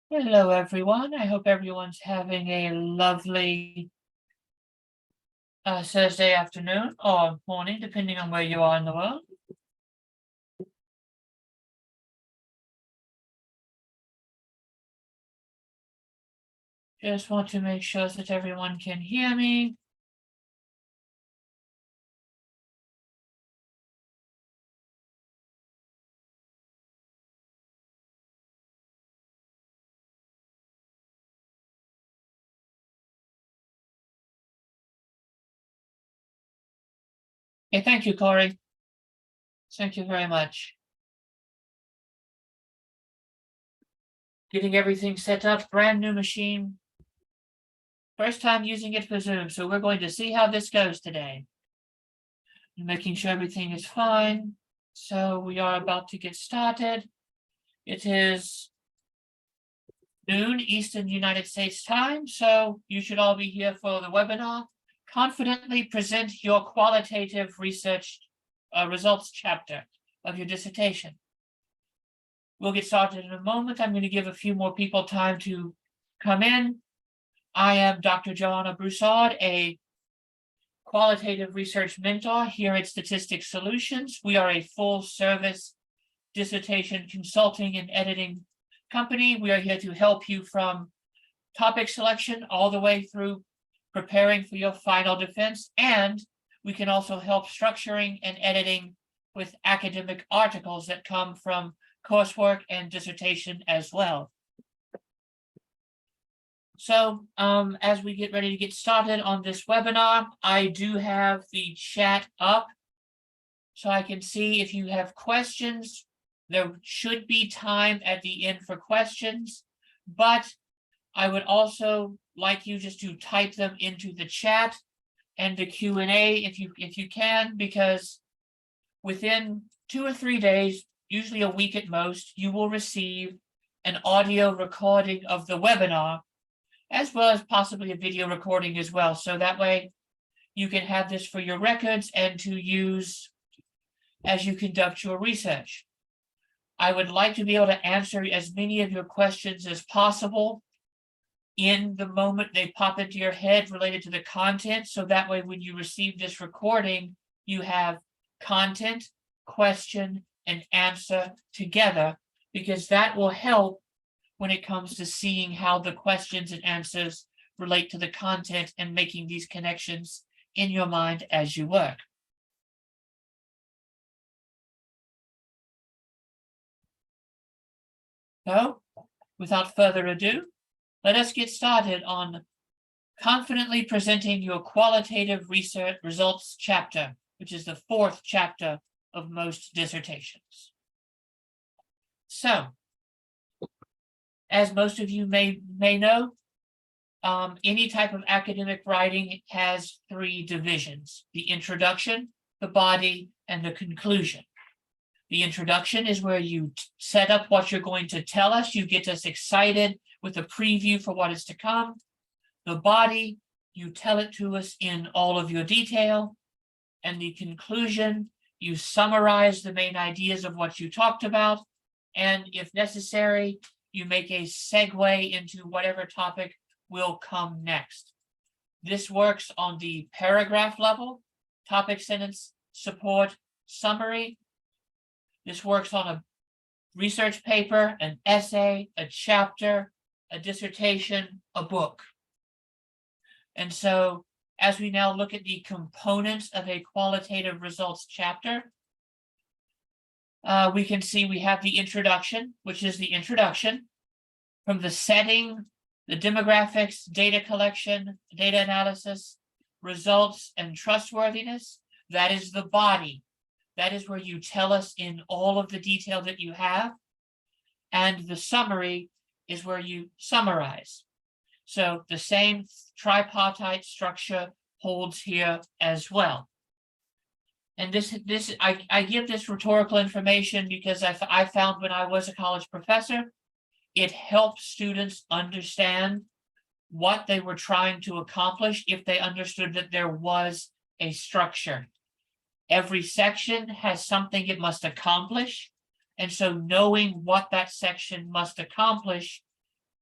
Hello, everyone. I hope everyone's having a lovely Thursday afternoon or morning, depending on where you are in the world. Just want to make sure that everyone can hear me. Okay, thank you, Corey. Thank you very much. Getting everything set up, brand new machine. First time using it for Zoom, so we're going to see how this goes today. Making sure everything is fine. So we are about to get started. It is noon Eastern United States time, so you should all be here for the webinar. Confidently present your qualitative research results chapter of your dissertation. We'll get started in a moment. I'm going to give a few more people time to come in. I am Dr. Joanna Broussard, a qualitative research mentor here at Statistics Solutions. We are a full service dissertation consulting and editing company. We are here to help you from topic selection all the way through preparing for your final defense, and we can also help structuring and editing with academic articles that come from coursework and dissertation as well. So as we get ready to get started on this webinar, I do have the chat up so I can see if you have questions. There should be time at the end for questions, but I would also like you just to type them into the chat and the Q&A if you can, because within 2 or 3 days, usually a week at most, you will receive an audio recording of the webinar, as well as possibly a video recording as well. So that way you can have this for your records and to use as you conduct your research. I would like to be able to answer as many of your questions as possible in the moment they pop into your head related to the content. So that way, when you receive this recording, you have content, question, and answer together, because that will help when it comes to seeing how the questions and answers relate to the content and making these connections in your mind as you work. So, without further ado, let us get started on confidently presenting your qualitative research results chapter, which is the 4th chapter of most dissertations. So, as most of you may know, any type of academic writing has 3 divisions: the introduction, the body, and the conclusion. The introduction is where you set up what you're going to tell us. You get us excited with a preview for what is to come. The body, you tell it to us in all of your detail. And the conclusion, you summarize the main ideas of what you talked about. And if necessary, you make a segue into whatever topic will come next. This works on the paragraph level, topic, sentence, support, summary. This works on a research paper, an essay, a chapter, a dissertation, a book. And so as we now look at the components of a qualitative results chapter, we can see we have the introduction, which is the introduction from the setting, the demographics, data collection, data analysis, results, and trustworthiness. That is the body. That is where you tell us in all of the detail that you have. And the summary is where you summarize. So the same tripartite structure holds here as well. And I give this rhetorical information because I found when I was a college professor, it helped students understand what they were trying to accomplish if they understood that there was a structure. Every section has something it must accomplish. And so knowing what that section must accomplish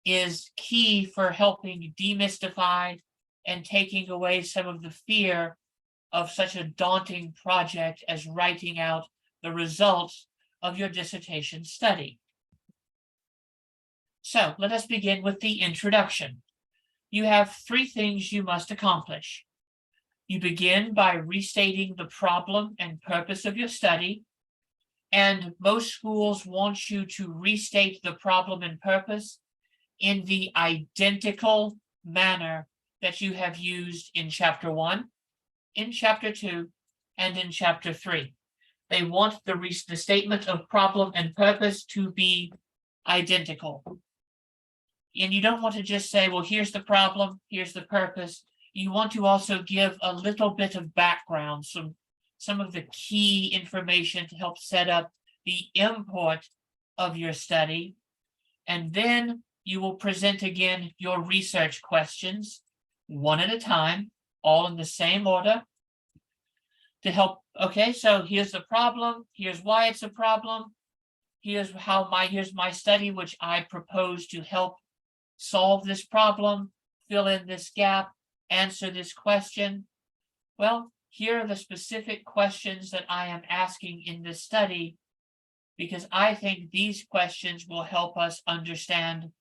is key for helping demystify and taking away some of the fear of such a daunting project as writing out the results of your dissertation study. So let us begin with the introduction. You have 3 things you must accomplish. You begin by restating the problem and purpose of your study, and most schools want you to restate the problem and purpose in the identical manner that you have used in Chapter 1, in Chapter 2, and in Chapter 3. They want the statement of problem and purpose to be identical. And you don't want to just say, well, here's the problem, here's the purpose. You want to also give a little bit of background, some of the key information to help set up the import of your study. And then you will present again your research questions, one at a time, all in the same order, to help. Okay, so here's the problem, here's why it's a problem, here's my study, which I propose to help solve this problem, fill in this gap, answer this question. Well, here are the specific questions that I am asking in this study, because I think these questions will help us understand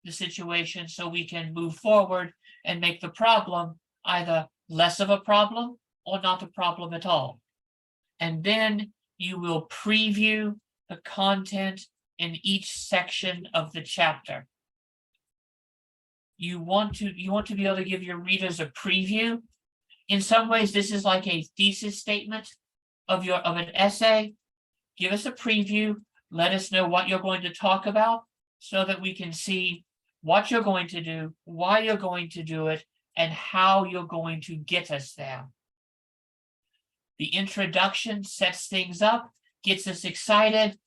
the situation so we can move forward and make the problem either less of a problem or not a problem at all. And then you will preview the content in each section of the chapter. You want to be able to give your readers a preview. In some ways, this is like a thesis statement of an essay. Give us a preview. Let us know what you're going to talk about so that we can see what you're going to do, why you're going to do it, and how you're going to get us there. The introduction sets things up, gets us excited,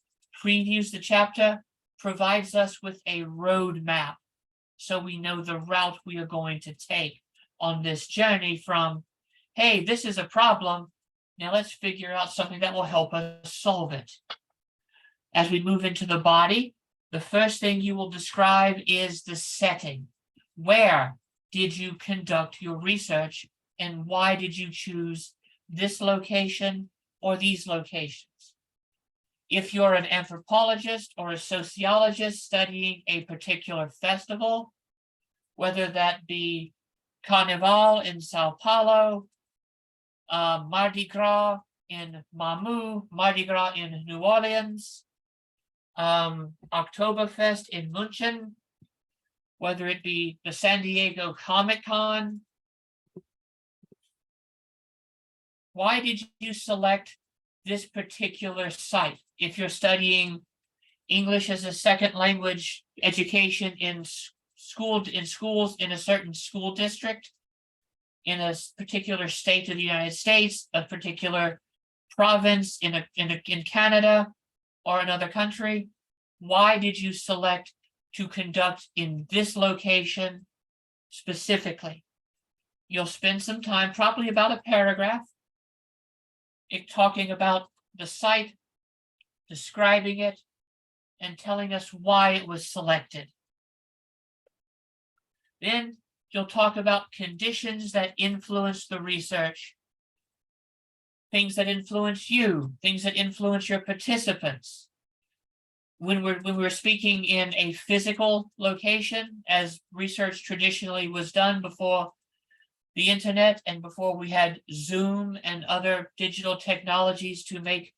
previews the chapter, provides us with a roadmap so we know the route we are going to take on this journey from, hey, this is a problem, now let's figure out something that will help us solve it. As we move into the body, the first thing you will describe is the setting. Where did you conduct your research, and why did you choose this location or these locations? If you're an anthropologist or a sociologist studying a particular festival, whether that be Carnival in Sao Paulo, Mardi Gras in Mamou, Mardi Gras in New Orleans, Oktoberfest in München, whether it be the San Diego Comic-Con. Why did you select this particular site? If you're studying English as a second language education in schools in a certain school district, in a particular state of the United States, a particular province in Canada or another country, why did you select to conduct in this location specifically? You'll spend some time, probably about a paragraph, talking about the site, describing it, and telling us why it was selected. Then you'll talk about conditions that influence the research, things that influence you, things that influence your participants. When we're speaking in a physical location, as research traditionally was done before the internet and before we had Zoom and other digital technologies to make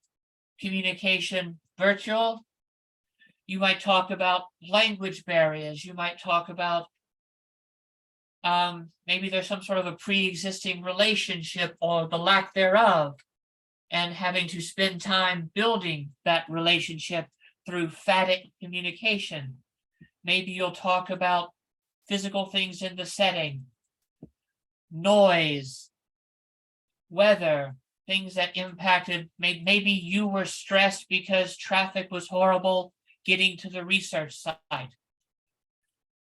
communication virtual, you might talk about language barriers. You might talk about maybe there's some sort of a pre-existing relationship or the lack thereof, and having to spend time building that relationship through phatic communication. Maybe you'll talk about physical things in the setting, noise, weather, things that impacted, maybe you were stressed because traffic was horrible getting to the research site.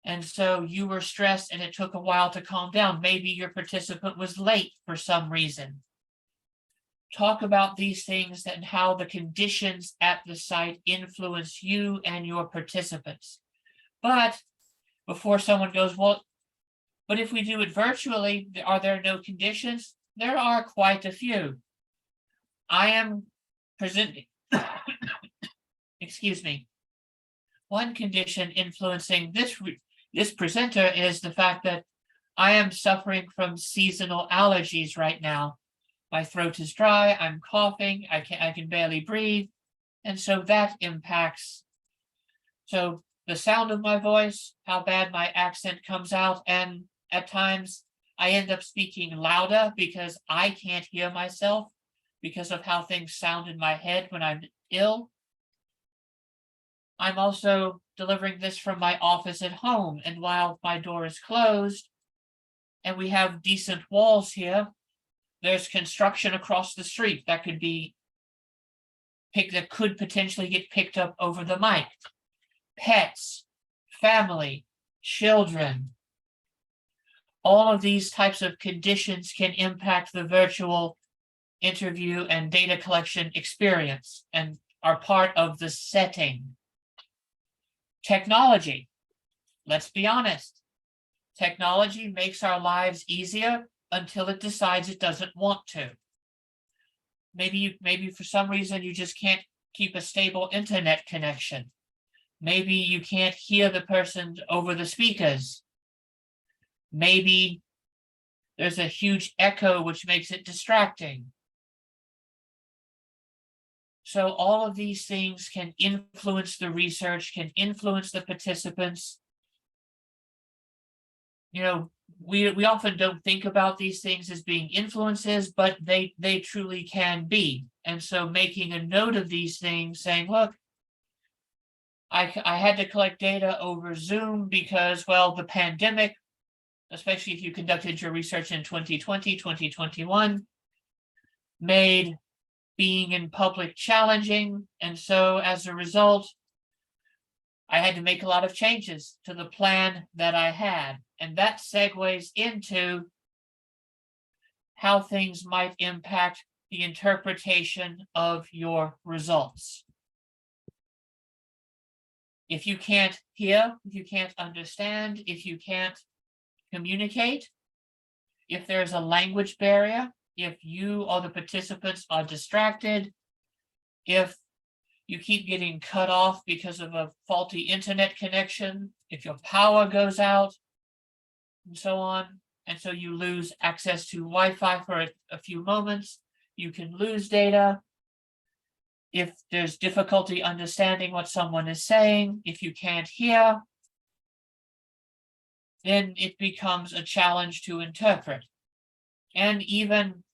And so you were stressed and it took a while to calm down. Maybe your participant was late for some reason. Talk about these things and how the conditions at the site influence you and your participants. But before someone goes, well, but if we do it virtually, are there no conditions? There are quite a few. I am presenting, excuse me. One condition influencing this presenter is the fact that I am suffering from seasonal allergies right now. My throat is dry, I'm coughing, I can barely breathe, and so that impacts. So the sound of my voice, how bad my accent comes out, and at times I end up speaking louder because I can't hear myself because of how things sound in my head when I'm ill. I'm also delivering this from my office at home, and while my door is closed and we have decent walls here, there's construction across the street that could potentially get picked up over the mic. Pets, family, children. All of these types of conditions can impact the virtual interview and data collection experience and are part of the setting. Technology. Let's be honest. Technology makes our lives easier until it decides it doesn't want to. Maybe for some reason you just can't keep a stable internet connection. Maybe you can't hear the person over the speakers. Maybe there's a huge echo which makes it distracting. So all of these things can influence the research, can influence the participants. You know, we often don't think about these things as being influences, but they truly can be. And so making a note of these things, saying, look, I had to collect data over Zoom because, well, the pandemic, especially if you conducted your research in 2020, 2021, made being in public challenging. And so as a result, I had to make a lot of changes to the plan that I had. And that segues into how things might impact the interpretation of your results. If you can't hear, if you can't understand, if you can't communicate, if there's a language barrier, if you or the participants are distracted, if you keep getting cut off because of a faulty internet connection, if your power goes out, and so on, and so you lose access to Wi-Fi for a few moments, you can lose data. If there's difficulty understanding what someone is saying, if you can't hear, then it becomes a challenge to interpret. And even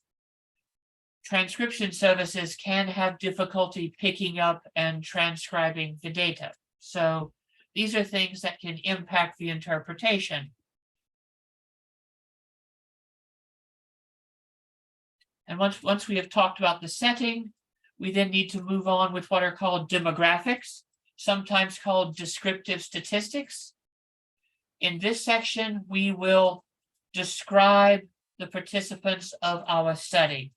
transcription services can have difficulty picking up and transcribing the data. So these are things that can impact the interpretation. And once we have talked about the setting, we then need to move on with what are called demographics, sometimes called descriptive statistics. In this section, we will describe the participants of our study.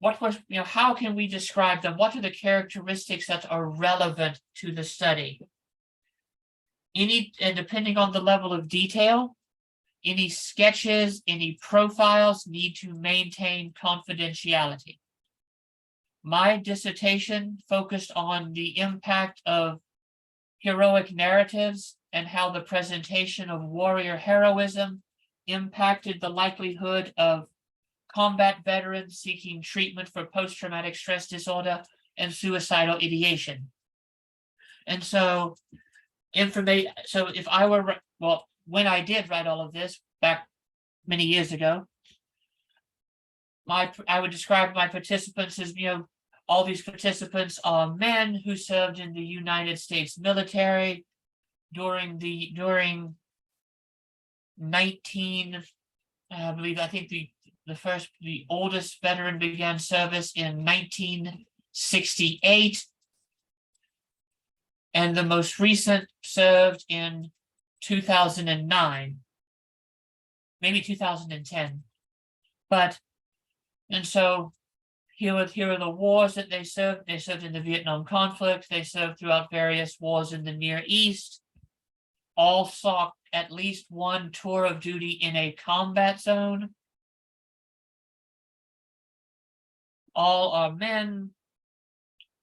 How can we describe them? What are the characteristics that are relevant to the study? And depending on the level of detail, any sketches, any profiles need to maintain confidentiality. My dissertation focused on the impact of heroic narratives and how the presentation of warrior heroism impacted the likelihood of combat veterans seeking treatment for post-traumatic stress disorder and suicidal ideation. And so, if I were, well, when I did write all of this back many years ago, I would describe my participants as, all these participants are men who served in the United States military during 19, I think the oldest veteran began service in 1968, and the most recent served in 2009, maybe 2010. And so here are the wars that they served. They served in the Vietnam conflict. They served throughout various wars in the Near East. all saw at least one tour of duty in a combat zone. All are men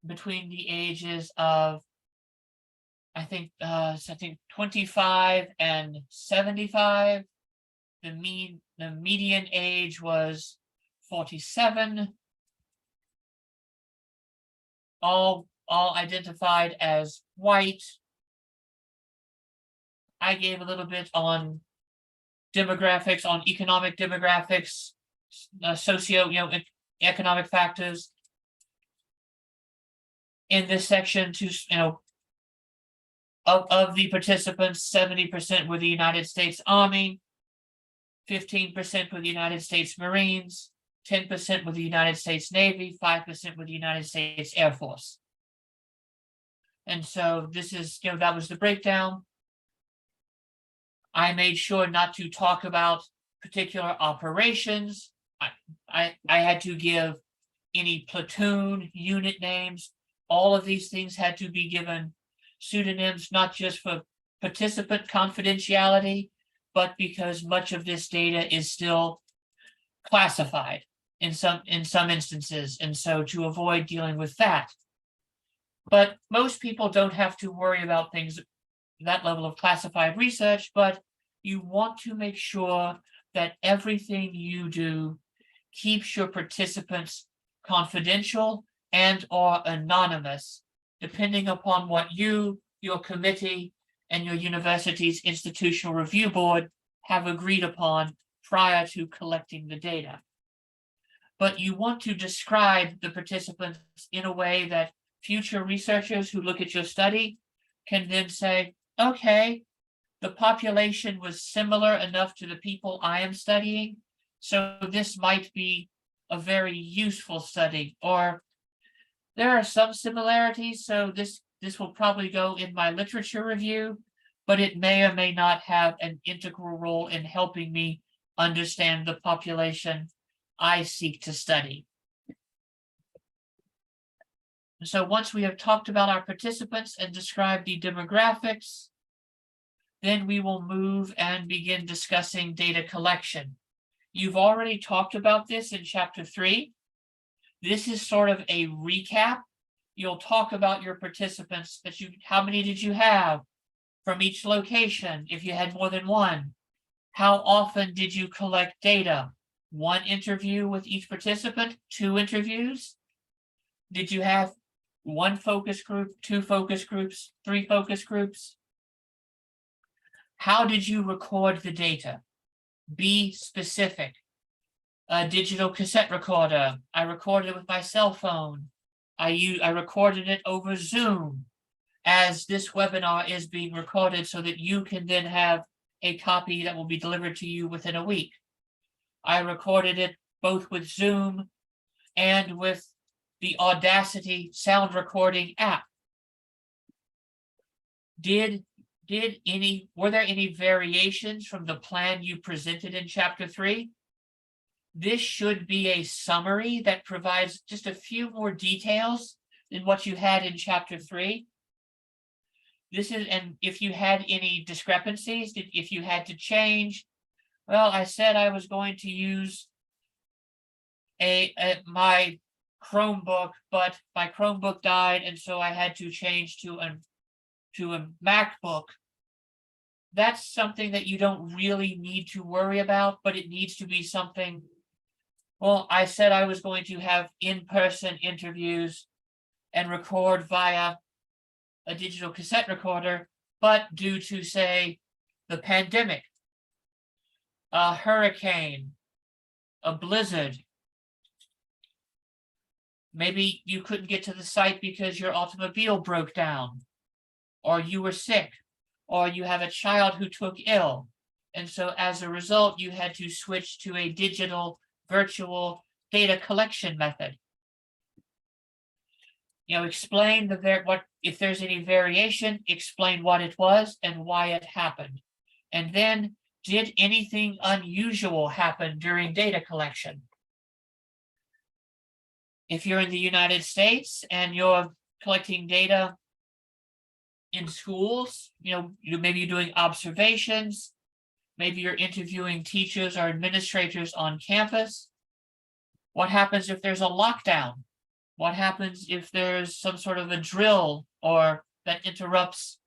between the ages of, I think 25 and 75. The median age was 47. All identified as white. I gave a little bit on demographics, on economic demographics, economic factors. In this section, of the participants, 70% were the United States Army, 15% were the United States Marines, 10% were the United States Navy, 5% were the United States Air Force. And so this is, that was the breakdown. I made sure not to talk about particular operations. I had to give any platoon, unit names. All of these things had to be given pseudonyms, not just for participant confidentiality, but because much of this data is still classified in some instances, and so to avoid dealing with that. But most people don't have to worry about things that level of classified research, but you want to make sure that everything you do keeps your participants confidential and or anonymous, depending upon what you, your committee, and your university's institutional review board have agreed upon prior to collecting the data. But you want to describe the participants in a way that future researchers who look at your study can then say, okay, the population was similar enough to the people I am studying, so this might be a very useful study, or there are some similarities, so this will probably go in my literature review, but it may or may not have an integral role in helping me understand the population I seek to study. So once we have talked about our participants and described the demographics, then we will move and begin discussing data collection. You've already talked about this in chapter 3. This is sort of a recap. You'll talk about your participants, how many did you have from each location, if you had more than one? How often did you collect data? 1 interview with each participant, 2 interviews? Did you have 1 focus group, 2 focus groups, 3 focus groups? How did you record the data? Be specific. A digital cassette recorder. I recorded it with my cell phone. I recorded it over Zoom, as this webinar is being recorded so that you can then have a copy that will be delivered to you within a week. I recorded it both with Zoom and with the Audacity sound recording app. Were there any variations from the plan you presented in chapter 3? This should be a summary that provides just a few more details than what you had in chapter 3. And if you had any discrepancies, if you had to change, well, I said I was going to use my Chromebook, but my Chromebook died, and so I had to change to a MacBook. That's something that you don't really need to worry about, but it needs to be something. Well, I said I was going to have in-person interviews and record via a digital cassette recorder, but due to, say, the pandemic, a hurricane, a blizzard, maybe you couldn't get to the site because your automobile broke down, or you were sick, or you have a child who took ill. And so as a result, you had to switch to a digital virtual data collection method. Explain if there's any variation, explain what it was and why it happened. And then, did anything unusual happen during data collection? If you're in the United States and you're collecting data in schools, maybe you're doing observations, maybe you're interviewing teachers or administrators on campus. What happens if there's a lockdown? What happens if there's some sort of a drill or that interrupts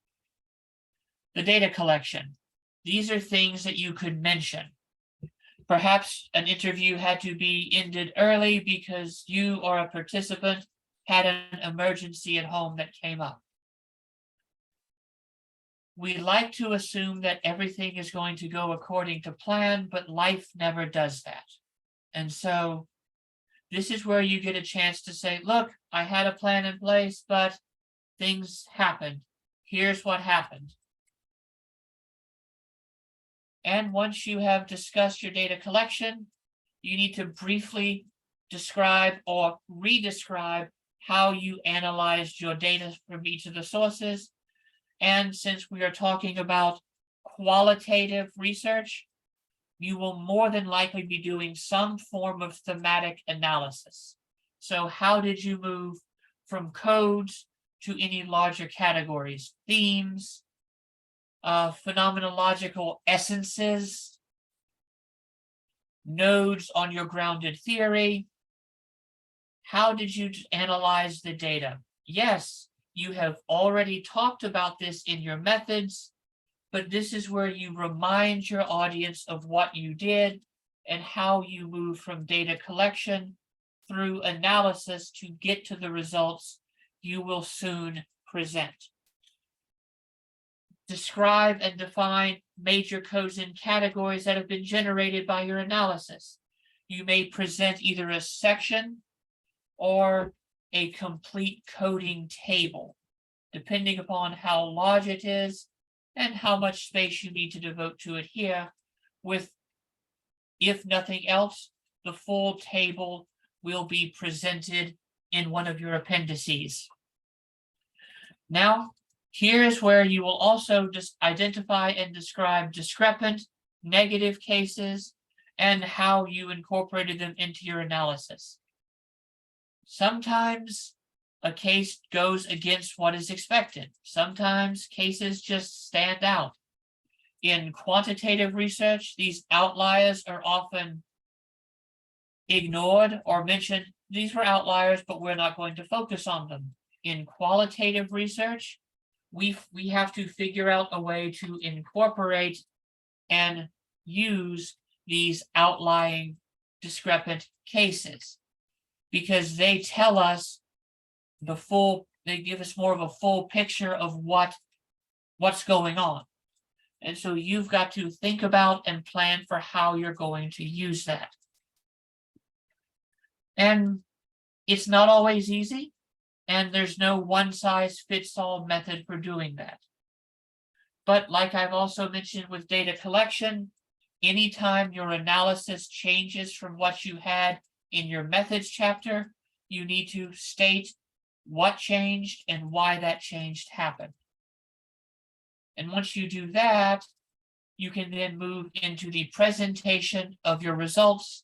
the data collection? These are things that you could mention. Perhaps an interview had to be ended early because you or a participant had an emergency at home that came up. We like to assume that everything is going to go according to plan, but life never does that. And so this is where you get a chance to say, look, I had a plan in place, but things happened. Here's what happened. And once you have discussed your data collection, you need to briefly describe or re-describe how you analyzed your data from each of the sources. And since we are talking about qualitative research, you will more than likely be doing some form of thematic analysis. So how did you move from codes to any larger categories, themes, phenomenological essences, nodes on your grounded theory? How did you analyze the data? Yes, you have already talked about this in your methods, but this is where you remind your audience of what you did and how you move from data collection through analysis to get to the results you will soon present. Describe and define major codes and categories that have been generated by your analysis. You may present either a section or a complete coding table, depending upon how large it is and how much space you need to devote to it here, with, if nothing else, the full table will be presented in one of your appendices. Now, here's where you will also just identify and describe discrepant, negative cases, and how you incorporated them into your analysis. Sometimes a case goes against what is expected. Sometimes cases just stand out. In quantitative research, these outliers are often ignored or mentioned. These were outliers, but we're not going to focus on them. In qualitative research, we have to figure out a way to incorporate and use these outlying discrepant cases, because they tell us they give us more of a full picture of what's going on. And so you've got to think about and plan for how you're going to use that. And it's not always easy, and there's no one-size-fits-all method for doing that. But like I've also mentioned with data collection, anytime your analysis changes from what you had in your methods chapter, you need to state what changed and why that change happened. And once you do that, you can then move into the presentation of your results.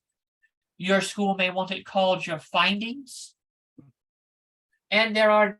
Your school may want it called your findings. And there are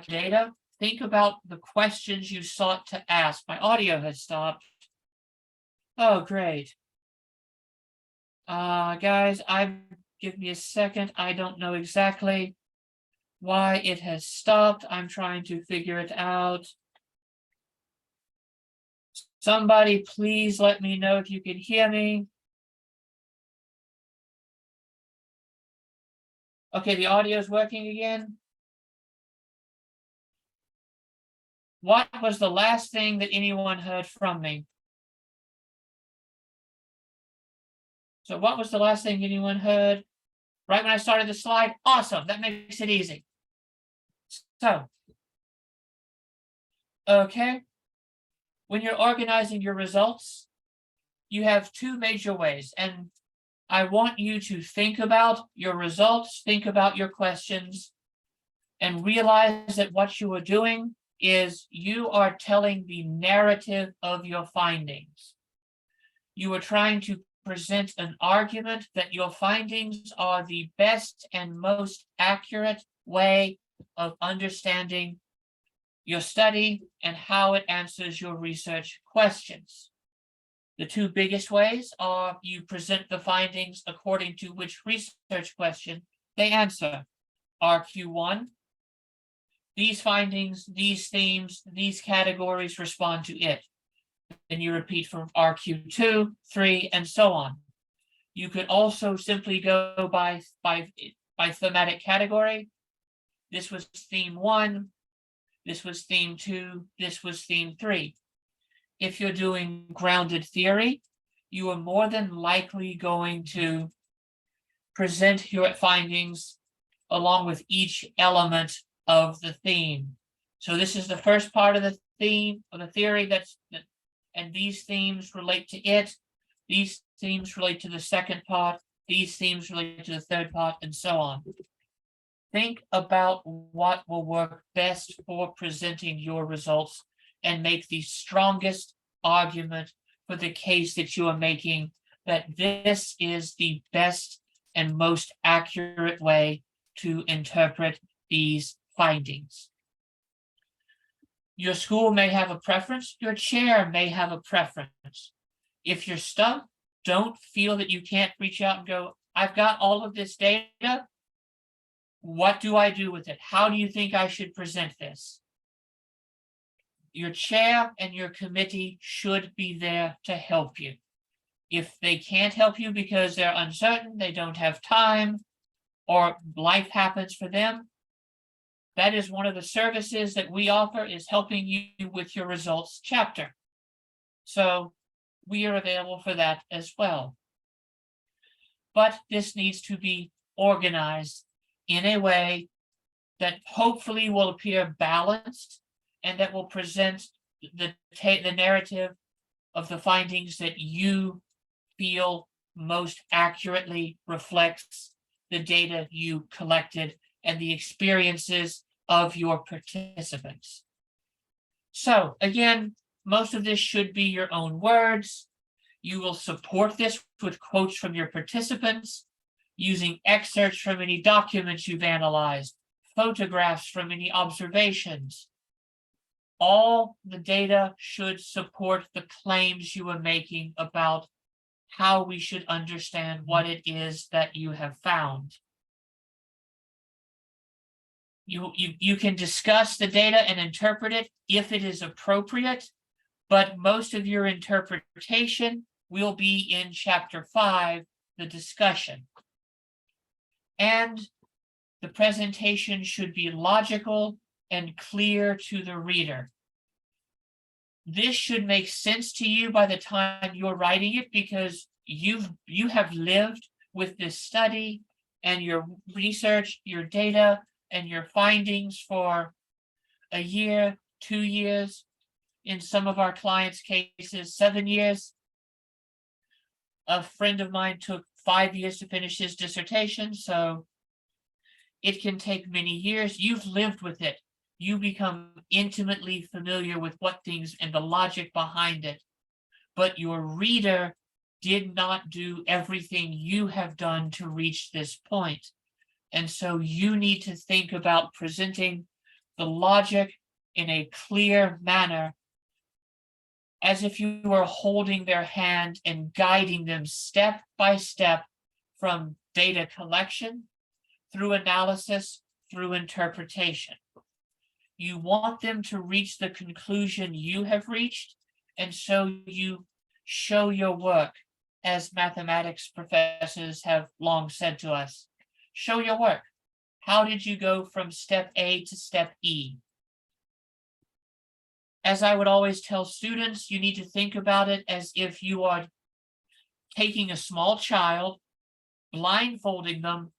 data. Think about the questions you sought to ask. My audio has stopped. Oh, great. Guys, give me a second. I don't know exactly why it has stopped. I'm trying to figure it out. Somebody please let me know if you can hear me. Okay, the audio is working again. What was the last thing that anyone heard from me? So what was the last thing anyone heard? Right when I started the slide? Awesome, that makes it easy. So, okay. when you're organizing your results, you have two major ways. And I want you to think about your results, think about your questions, and realize that what you are doing is you are telling the narrative of your findings. You are trying to present an argument that your findings are the best and most accurate way of understanding your study and how it answers your research questions. The two biggest ways are you present the findings according to which research question they answer. RQ1, these findings, these themes, these categories respond to it. Then you repeat for RQ2, 3, and so on. You could also simply go by thematic category. This was theme 1, this was theme 2, this was theme 3. If you're doing grounded theory, you are more than likely going to present your findings along with each element of the theme. So this is the first part of the theme, of the theory, and these themes relate to it. These themes relate to the second part. These themes relate to the third part, and so on. Think about what will work best for presenting your results and make the strongest argument for the case that you are making, that this is the best and most accurate way to interpret these findings. Your school may have a preference, your chair may have a preference. If you're stuck, don't feel that you can't reach out and go, I've got all of this data. What do I do with it? How do you think I should present this? Your chair and your committee should be there to help you. If they can't help you because they're uncertain, they don't have time, or life happens for them, that is one of the services that we offer, is helping you with your results chapter. So we are available for that as well. But this needs to be organized in a way that hopefully will appear balanced and that will present the narrative of the findings that you feel most accurately reflects the data you collected and the experiences of your participants. So again, most of this should be your own words. You will support this with quotes from your participants, using excerpts from any documents you've analyzed, photographs from any observations. All the data should support the claims you are making about how we should understand what it is that you have found. You can discuss the data and interpret it if it is appropriate, but most of your interpretation will be in chapter 5, the discussion. And the presentation should be logical and clear to the reader. This should make sense to you by the time you're writing it, because you have lived with this study and your research, your data, and your findings for a year, 2 years, in some of our clients' cases, 7 years. A friend of mine took 5 years to finish his dissertation, so it can take many years. You've lived with it. You become intimately familiar with what things and the logic behind it. But your reader did not do everything you have done to reach this point. And so you need to think about presenting the logic in a clear manner, as if you were holding their hand and guiding them step by step from data collection, through analysis, through interpretation. You want them to reach the conclusion you have reached, and so you show your work, as mathematics professors have long said to us. Show your work. How did you go from step A to step E? As I would always tell students, you need to think about it as if you are taking a small child, blindfolding them,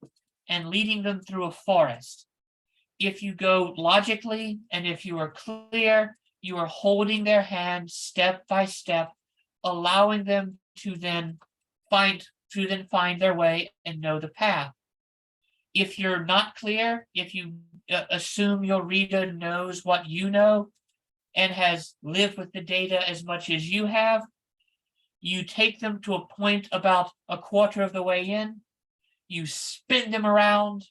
and leading them through a forest. If you go logically, and if you are clear, You are holding their hand step by step, allowing them to then find their way and know the path. If you're not clear, if you assume your reader knows what you know and has lived with the data as much as you have, you take them to a point about a quarter of the way in, you spin them around,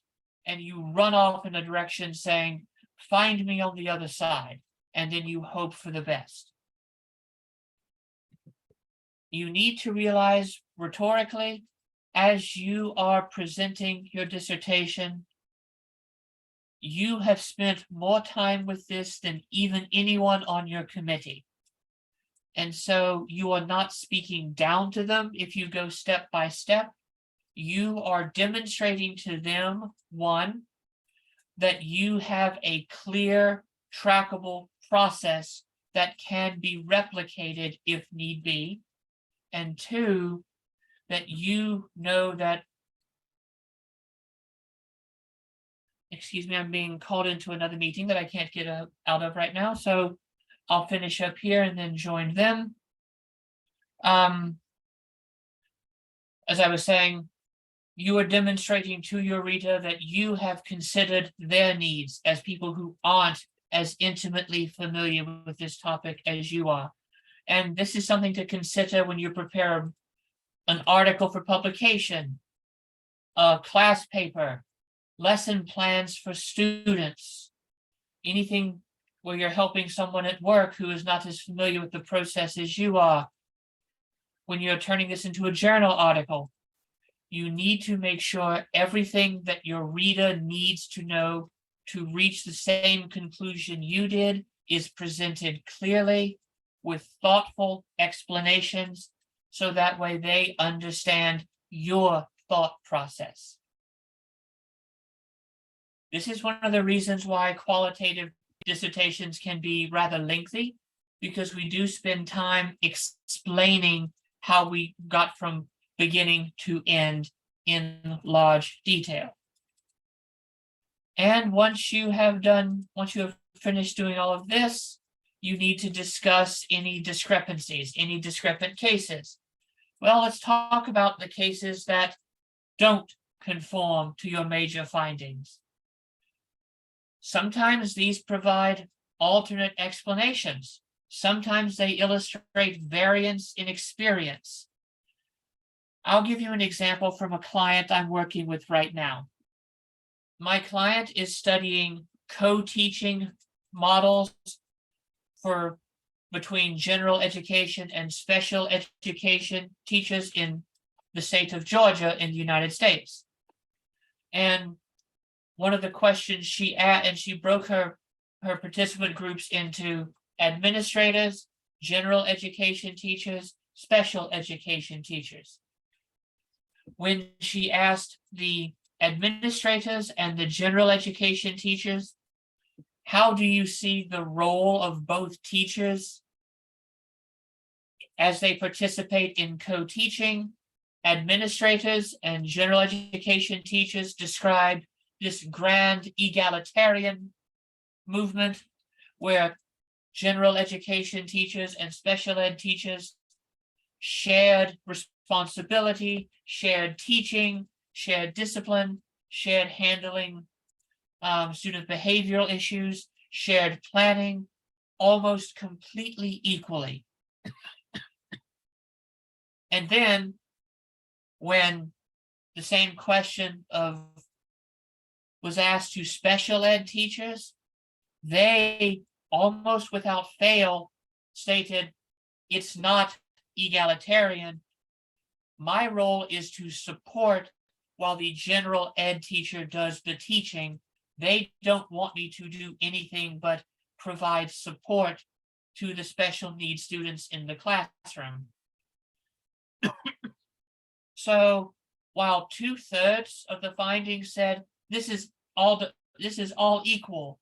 and you run off in a direction saying, "Find me on the other side," and then you hope for the best. You need to realize rhetorically, as you are presenting your dissertation, you have spent more time with this than even anyone on your committee. And so you are not speaking down to them if you go step by step. You are demonstrating to them, one, that you have a clear, trackable process that can be replicated if need be. And two, that you know that, excuse me, I'm being called into another meeting that I can't get out of right now. So I'll finish up here and then join them. As I was saying, you are demonstrating to your reader that you have considered their needs as people who aren't as intimately familiar with this topic as you are. And this is something to consider when you prepare an article for publication, a class paper, lesson plans for students, anything where you're helping someone at work who is not as familiar with the process as you are. When you're turning this into a journal article, you need to make sure everything that your reader needs to know to reach the same conclusion you did is presented clearly with thoughtful explanations, so that way they understand your thought process. This is one of the reasons why qualitative dissertations can be rather lengthy, because we do spend time explaining how we got from beginning to end in large detail. And once you have finished doing all of this, you need to discuss any discrepancies, any discrepant cases. Well, let's talk about the cases that don't conform to your major findings. Sometimes these provide alternate explanations. Sometimes they illustrate variance in experience. I'll give you an example from a client I'm working with right now. My client is studying co-teaching models for between general education and special education teachers in the state of Georgia in the United States. And one of the questions she asked, and she broke her participant groups into administrators, general education teachers, special education teachers. When she asked the administrators and the general education teachers, how do you see the role of both teachers as they participate in co-teaching? Administrators and general education teachers described this grand egalitarian movement where general education teachers and special ed teachers shared responsibility, shared teaching, shared discipline, shared handling student behavioral issues, shared planning, almost completely equally. And then when the same question was asked to special ed teachers, they almost without fail stated, it's not egalitarian. My role is to support while the general ed teacher does the teaching. They don't want me to do anything but provide support to the special needs students in the classroom. So while 2/3 of the findings said this is all equal,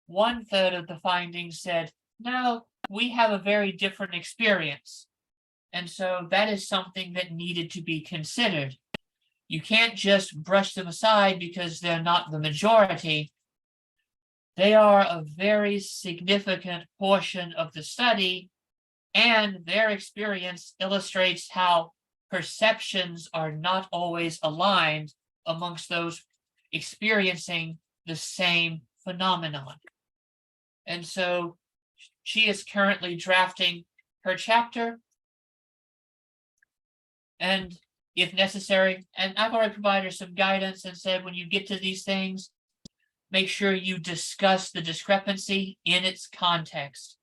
1/3 of the findings said, no, we have a very different experience. And so that is something that needed to be considered. You can't just brush them aside because they're not the majority. They are a very significant portion of the study, and their experience illustrates how perceptions are not always aligned amongst those experiencing the same phenomenon. And so she is currently drafting her chapter, and if necessary, and I've already provided her some guidance and said, when you get to these things, make sure you discuss the discrepancy in its context.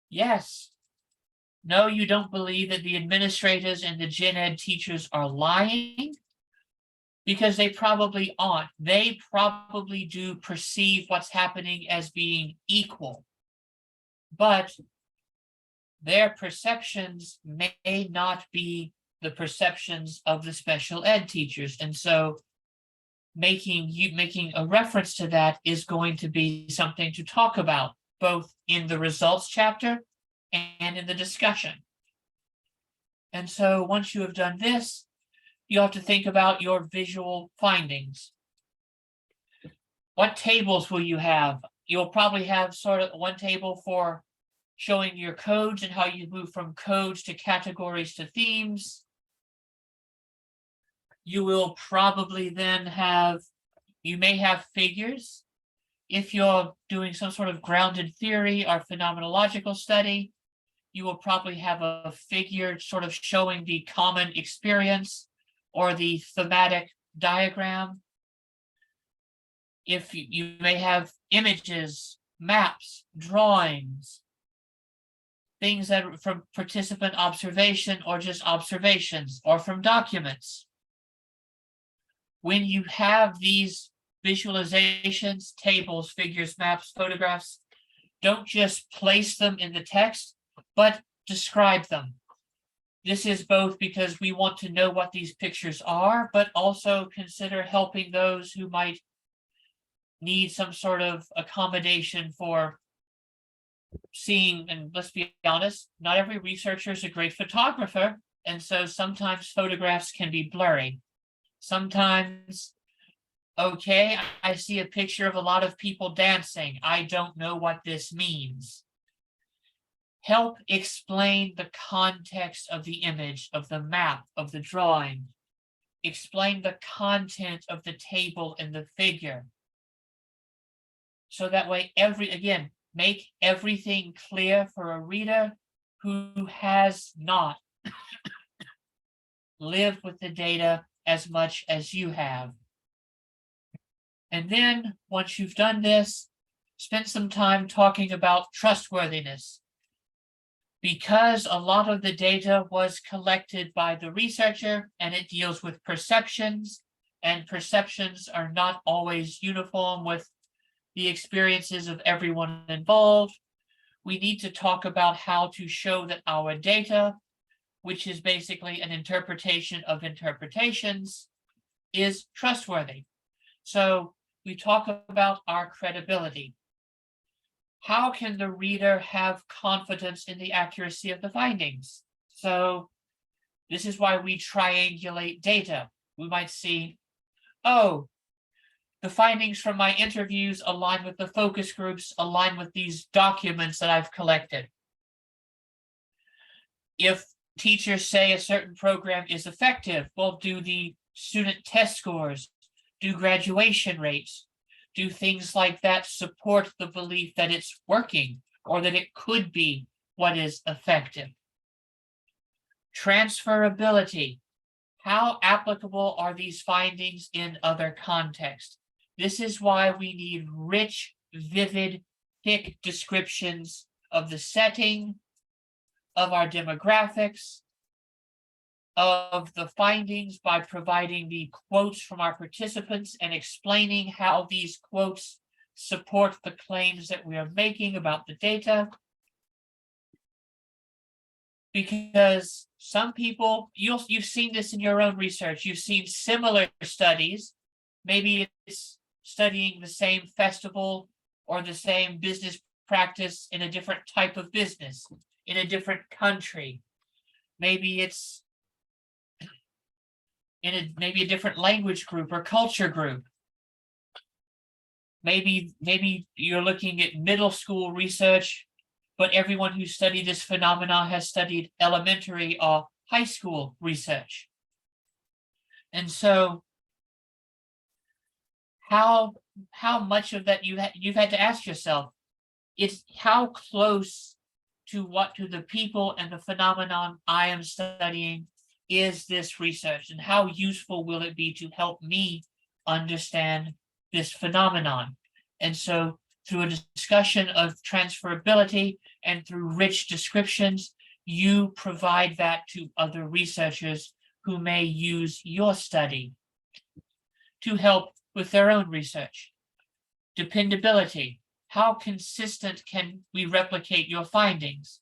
Yes. No, you don't believe that the administrators and the gen ed teachers are lying, because they probably aren't. They probably do perceive what's happening as being equal, but their perceptions may not be the perceptions of the special ed teachers. And so making a reference to that is going to be something to talk about, both in the results chapter and in the discussion. And so once you have done this, you have to think about your visual findings. What tables will you have? You'll probably have sort of one table for showing your codes and how you move from codes to categories to themes. You will probably then you may have figures. If you're doing some sort of grounded theory or phenomenological study, you will probably have a figure sort of showing the common experience or the thematic diagram. If you may have images, maps, drawings, things that are from participant observation or just observations or from documents. When you have these visualizations, tables, figures, maps, photographs, don't just place them in the text, but describe them. This is both because we want to know what these pictures are, but also consider helping those who might need some sort of accommodation for seeing. And let's be honest, not every researcher is a great photographer, and so sometimes photographs can be blurry. Sometimes, okay, I see a picture of a lot of people dancing. I don't know what this means. Help explain the context of the image, of the map, of the drawing. Explain the content of the table and the figure. So that way, again, make everything clear for a reader who has not lived with the data as much as you have. And then once you've done this, spend some time talking about trustworthiness. Because a lot of the data was collected by the researcher and it deals with perceptions, and perceptions are not always uniform with the experiences of everyone involved, we need to talk about how to show that our data, which is basically an interpretation of interpretations, is trustworthy. So we talk about our credibility. How can the reader have confidence in the accuracy of the findings? So this is why we triangulate data. We might see, oh, the findings from my interviews align with the focus groups, align with these documents that I've collected. If teachers say a certain program is effective, well, do the student test scores, do graduation rates, do things like that support the belief that it's working or that it could be what is effective? Transferability. How applicable are these findings in other contexts? This is why we need rich, vivid, thick descriptions of the setting, of our demographics, of the findings, by providing the quotes from our participants and explaining how these quotes support the claims that we are making about the data. Because some people, you've seen this in your own research, you've seen similar studies, maybe it's studying the same festival or the same business practice in a different type of business, in a different country. Maybe it's in maybe a different language group or culture group. Maybe you're looking at middle school research, but everyone who studied this phenomenon has studied elementary or high school research. And so how much of that you've had to ask yourself, it's how close to the people and the phenomenon I am studying is this research, and how useful will it be to help me understand this phenomenon? And so through a discussion of transferability and through rich descriptions, you provide that to other researchers who may use your study to help with their own research. Dependability. How consistent can we replicate your findings?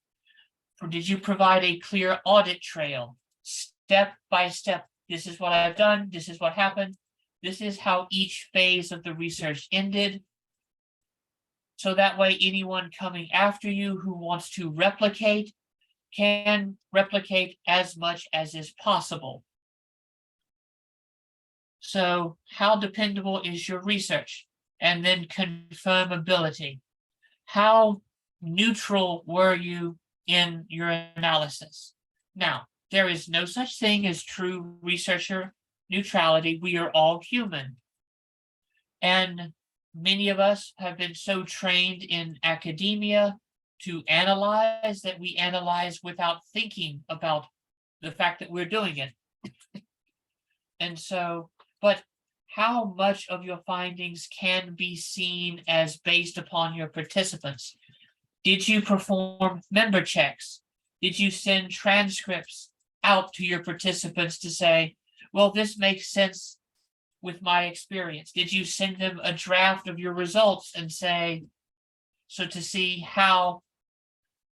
Or did you provide a clear audit trail, step by step? This is what I've done. This is what happened. This is how each phase of the research ended. So that way, anyone coming after you who wants to replicate can replicate as much as is possible. So how dependable is your research? And then confirmability. How neutral were you in your analysis? Now, there is no such thing as true researcher neutrality. We are all human. And many of us have been so trained in academia to analyze that we analyze without thinking about the fact that we're doing it. And so, but how much of your findings can be seen as based upon your participants? Did you perform member checks? Did you send transcripts out to your participants to say, well, this makes sense with my experience? Did you send them a draft of your results and say, so to see how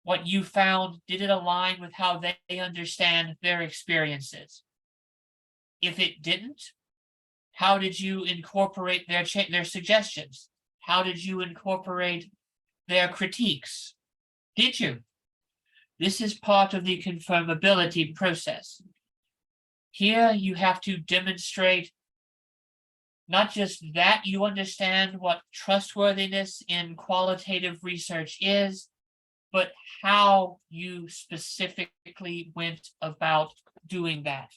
what you found, did it align with how they understand their experiences? If it didn't, how did you incorporate their suggestions? How did you incorporate their critiques? Did you? This is part of the confirmability process. Here you have to demonstrate not just that you understand what trustworthiness in qualitative research is, but how you specifically went about doing that.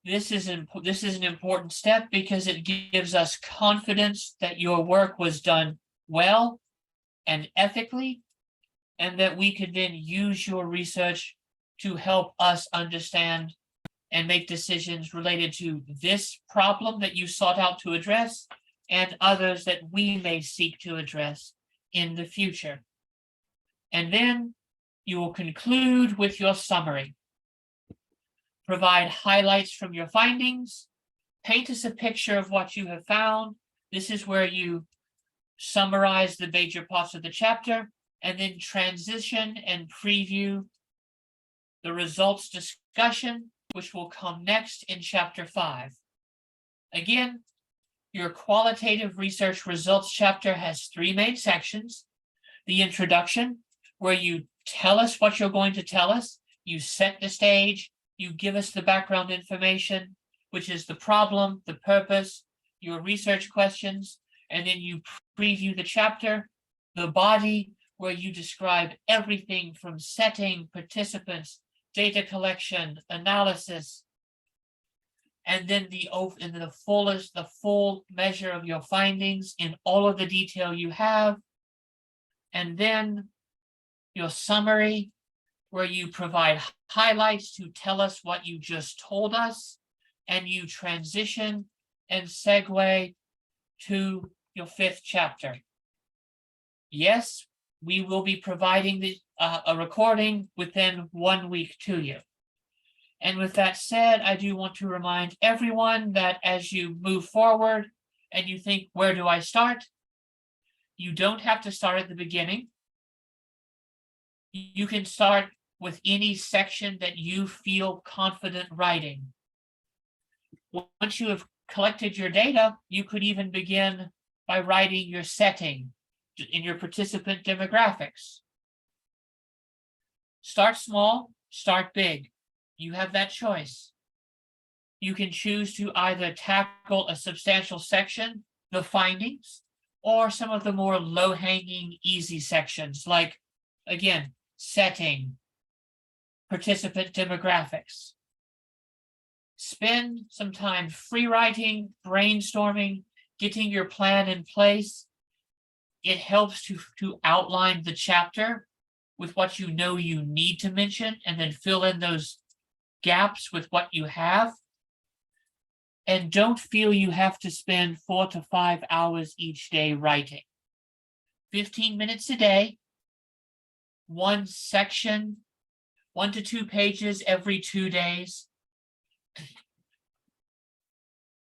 This is an important step because it gives us confidence that your work was done well and ethically, and that we could then use your research to help us understand and make decisions related to this problem that you sought out to address and others that we may seek to address in the future. And then you will conclude with your summary. Provide highlights from your findings, paint us a picture of what you have found. This is where you summarize the major parts of the chapter, and then transition and preview the results discussion, which will come next in chapter 5. Again, your qualitative research results chapter has 3 main sections. The introduction, where you tell us what you're going to tell us, you set the stage, you give us the background information, which is the problem, the purpose, your research questions, and then you preview the chapter. The body, where you describe everything from setting, participants, data collection, analysis, and then the full measure of your findings in all of the detail you have. And then your summary, where you provide highlights to tell us what you just told us, and you transition and segue to your 5th chapter. Yes, we will be providing a recording within 1 week to you. And with that said, I do want to remind everyone that as you move forward and you think, where do I start? You don't have to start at the beginning. You can start with any section that you feel confident writing. Once you have collected your data, you could even begin by writing your setting in your participant demographics. Start small, start big. You have that choice. You can choose to either tackle a substantial section, the findings, or some of the more low-hanging, easy sections, like, again, setting, participant demographics. Spend some time free writing, brainstorming, getting your plan in place. It helps to outline the chapter with what you know you need to mention, and then fill in those gaps with what you have. And don't feel you have to spend 4 to 5 hours each day writing. 15 minutes a day, one section, 1 to 2 pages every 2 days.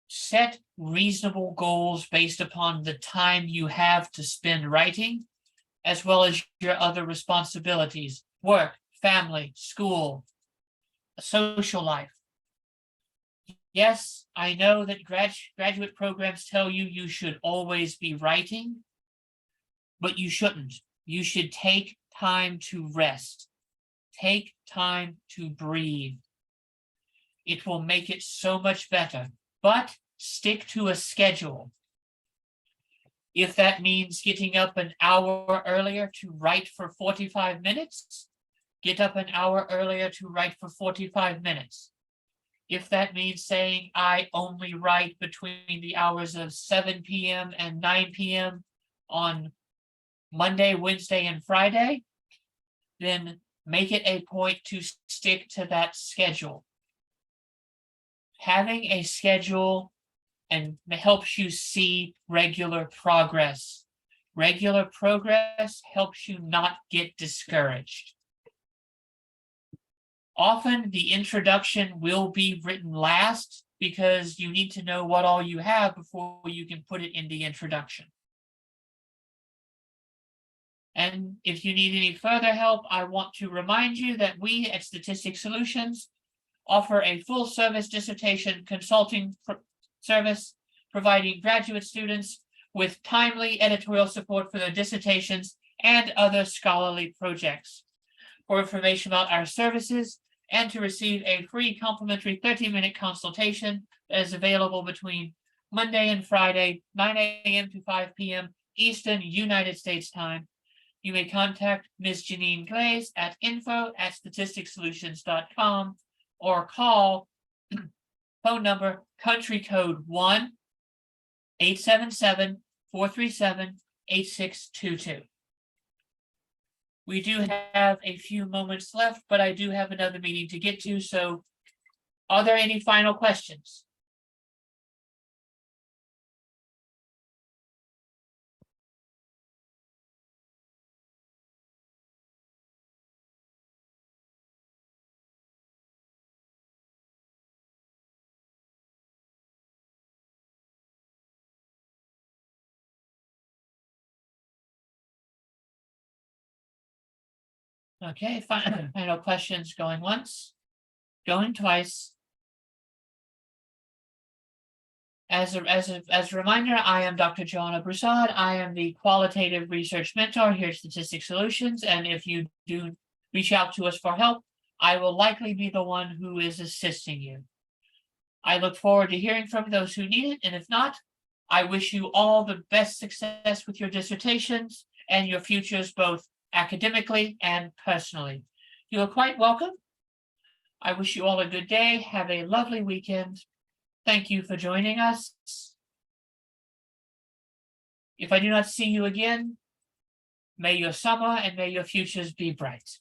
Set reasonable goals based upon the time you have to spend writing, as well as your other responsibilities, work, family, school, social life. Yes, I know that graduate programs tell you you should always be writing, but you shouldn't. You should take time to rest. Take time to breathe. It will make it so much better, but stick to a schedule. If that means getting up an hour earlier to write for 45 minutes, get up an hour earlier to write for 45 minutes. If that means saying, I only write between the hours of 7 p.m. and 9 p.m. on Monday, Wednesday, and Friday, then make it a point to stick to that schedule. Having a schedule and helps you see regular progress. Regular progress helps you not get discouraged. Often the introduction will be written last because you need to know what all you have before you can put it in the introduction. And if you need any further help, I want to remind you that we at Statistics Solutions offer a full service dissertation consulting service, providing graduate students with timely editorial support for their dissertations and other scholarly projects. For information about our services and to receive a free complimentary 30-minute consultation that is available between Monday and Friday, 9 a.m. to 5 p.m. Eastern United States time, you may contact Ms. Janine Glaze at info@statisticsolutions.com or call phone number country code 1-877-437-8622. We do have a few moments left, but I do have another meeting to get to, so are there any final questions? Okay, final questions going once, going twice. As a reminder, I am Dr. Joanna Broussard. I am the Qualitative Research Mentor here at Statistics Solutions, and if you do reach out to us for help, I will likely be the one who is assisting you. I look forward to hearing from those who need it, and if not, I wish you all the best success with your dissertations and your futures, both academically and personally. You are quite welcome. I wish you all a good day. Have a lovely weekend. Thank you for joining us. If I do not see you again, may your summer and may your futures be bright.